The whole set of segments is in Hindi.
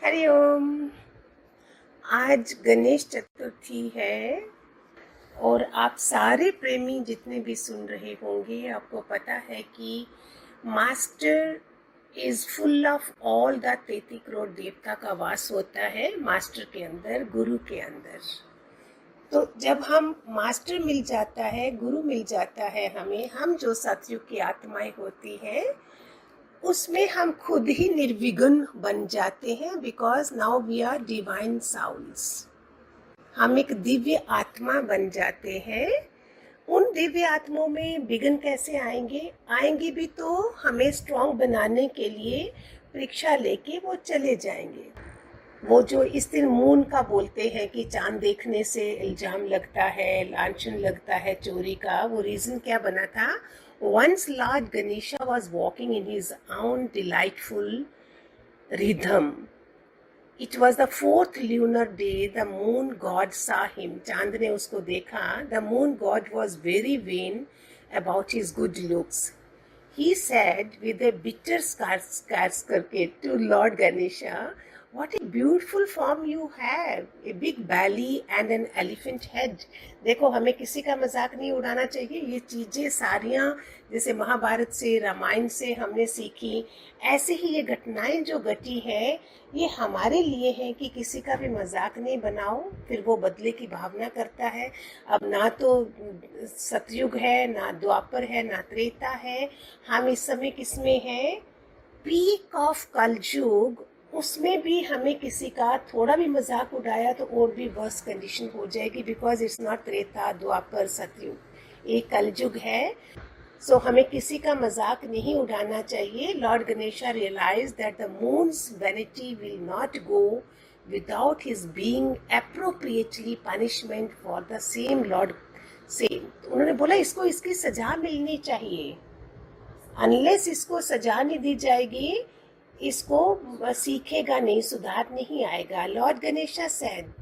हरिओम। आज गणेश चतुर्थी है और आप सारे प्रेमी जितने भी सुन रहे होंगे आपको पता है कि master is full of all the 33 crore देवता का वास होता है मास्टर के अंदर, गुरु के अंदर। तो जब हम मास्टर मिल जाता है, गुरु मिल जाता है हमें, हम जो सतयुग की आत्माएं होती हैं उसमें हम खुद ही निर्विघ्न बन जाते हैं, because now we are divine souls. हम एक दिव्य आत्मा बन जाते हैं। उन दिव्य आत्माओं में विघ्न कैसे आएंगे भी तो हमें स्ट्रांग बनाने के लिए परीक्षा लेके वो चले जाएंगे। वो जो इस दिन मून का बोलते हैं कि चांद देखने से इल्जाम लगता है, लांछन लगता है चोरी का, वो रीजन क्या बना था? Once Lord Ganesha was walking in his own delightful rhythm. It was the 4th lunar day. The moon god saw him. चांद ने उसको देखा. The moon god was very vain about his good looks. He said with a bitter scarce करके to Lord Ganesha, "What a beautiful form you have, a big belly and an elephant head." देखो, हमें किसी का मजाक नहीं उड़ाना चाहिए। ये चीजें सारियां जैसे महाभारत से, रामायण से हमने सीखी, ऐसे ही ये घटनाएं जो घटी है ये हमारे लिए हैं कि किसी का भी मजाक नहीं बनाओ, फिर वो बदले की भावना करता है। अब ना तो सतयुग है, ना द्वापर है, ना त्रेता है, हम इस समय किसमें हैं? पीक ऑफ कलयुग। उसमें भी हमें किसी का थोड़ा भी मजाक उड़ाया तो और भी वर्स कंडीशन हो जाएगी, बिकॉज इट्स नॉट त्रेता, द्वापर, सतयुग, एक कलयुग है। सो हमें किसी का मजाक नहीं उड़ाना चाहिए। Lord Ganesha realise that the moon's vanity will not go without his being appropriately punishment for the same Lord same. उन्होंने बोला इसको इसकी सजा मिलनी चाहिए। अनलेस इसको सजा नहीं दी जाएगी, इसको सीखेगा नहीं, सुधार नहीं आएगा। Lord Ganesha said,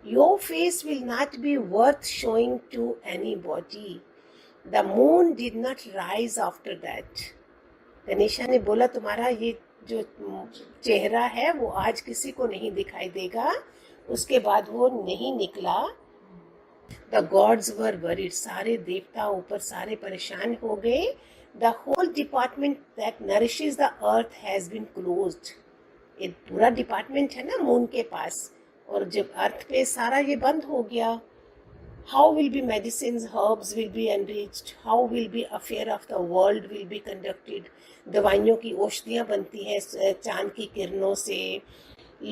your face will not be worth showing to anybody. The moon did not rise after that. Ganesha ने बोला तुम्हारा ये जो चेहरा है वो आज किसी को नहीं दिखाई देगा। उसके बाद वो नहीं निकला। द गॉड्स वर वरीड, सारे देवता ऊपर सारे परेशान हो गए। The whole department that nourishes the earth has been closed. एक पूरा डिपार्टमेंट है ना मून के पास, और जब अर्थ पे सारा ये बंद हो गया, how will be medicines, herbs will be enriched, how will be affair of the world will be conducted. दवाइयों की औषधियाँ बनती हैं चांद की किरणों से।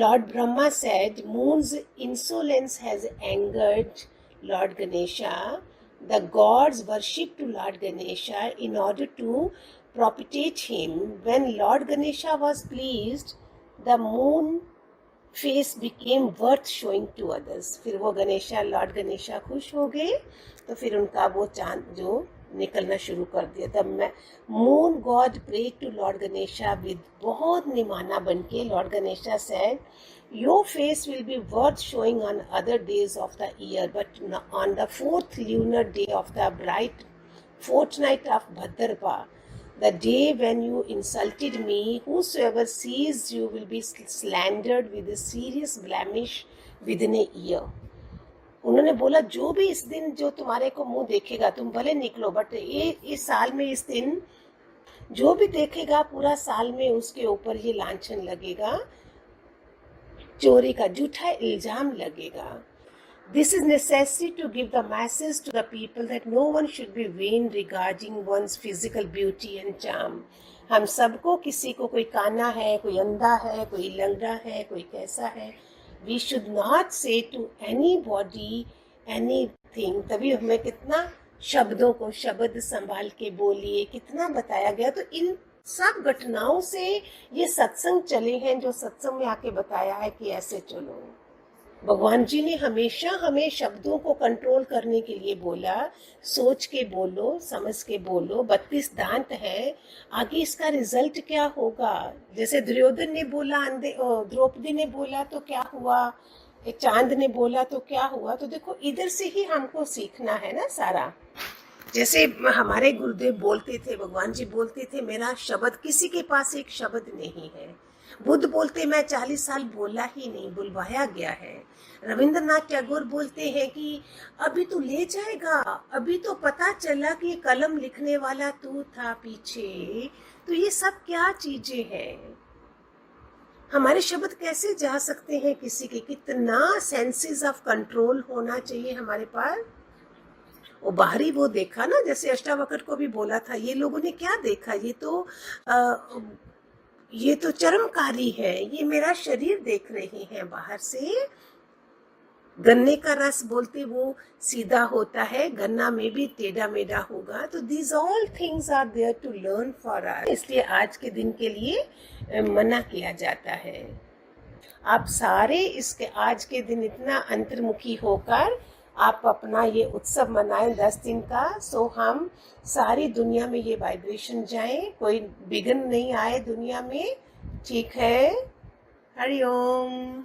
Lord Brahma said, moon's insolence has angered Lord Ganesha. The gods worshipped Lord Ganesha in order to propitiate him. When Lord Ganesha was pleased, the moon face became worth showing to others. फिर वो गणेशा, लॉर्ड गणेशा खुश हो गए तो फिर उनका वो चांद जो निकलना शुरू कर दिया। तब मैं moon god pray to Lord Ganesha with बहुत निमाना बन के Lord Ganesha said, your face will be worth showing on other days of the year, but on the 4th lunar day of the bright fortnight of Bhadrapa, the day when you insulted me, whosoever sees you will be slandered with a serious blemish within a year. उन्होंने बोला जो भी इस दिन जो तुम्हारे को मुंह देखेगा, तुम भले निकलो, बट ये इस साल में इस दिन जो भी देखेगा पूरा साल में उसके ऊपर ये लांछन लगेगा, चोरी का झूठा इल्जाम लगेगा। This is necessary to give the message to the people that no one should be vain regarding one's physical beauty and charm. हम सबको, किसी को कोई काना है, कोई अंधा है, कोई लंगड़ा है, कोई कैसा है, we should not say to anybody anything. तभी हमें कितना शब्दों को शब्द संभाल के बोलिए, कितना बताया गया। तो इन सब घटनाओं से ये सत्संग चले हैं, जो सत्संग में आके बताया है कि ऐसे चलो। भगवान जी ने हमेशा हमें शब्दों को कंट्रोल करने के लिए बोला, सोच के बोलो, समझ के बोलो। 32 दांत है, आगे इसका रिजल्ट क्या होगा? जैसे दुर्योधन ने बोला, द्रौपदी ने बोला तो क्या हुआ, एक चांद ने बोला तो क्या हुआ। तो देखो इधर से ही हमको सीखना है ना सारा। जैसे हमारे गुरुदेव बोलते थे, भगवान जी बोलते थे, मेरा शब्द, किसी के पास एक शब्द नहीं है, बुद्ध बोलते मैं 40 साल बोला ही नहीं, बुलवाया गया है। रविंद्रनाथ टैगोर बोलते हैं कि अभी तो ले जाएगा, अभी तो पता चला कि कलम लिखने वाला तू था पीछे। तो ये सब क्या चीजें हैं? हमारे शब्द कैसे जा सकते हैं किसी के? कितना सेंसेस ऑफ कंट्रोल होना चाहिए हमारे पास। वो बाहरी वो देखा ना, जैसे अष्टावक्र को भी बोला था, ये लोगों ने क्या देखा, ये तो चरमकारी है, ये मेरा शरीर देख रहे हैं बाहर से। गन्ने का रस बोलते वो सीधा होता है, गन्ना में भी टेढ़ा मेढ़ा होगा। तो these all things are there to learn for us, इसलिए आज के दिन के लिए मना किया जाता है। आप सारे इसके आज के दिन इतना अंतर्मुखी होकर आप अपना ये उत्सव मनाएं 10 दिन का। सो हम सारी दुनिया में ये वाइब्रेशन जाए, कोई विघ्न नहीं आए दुनिया में। ठीक है, हरिओम।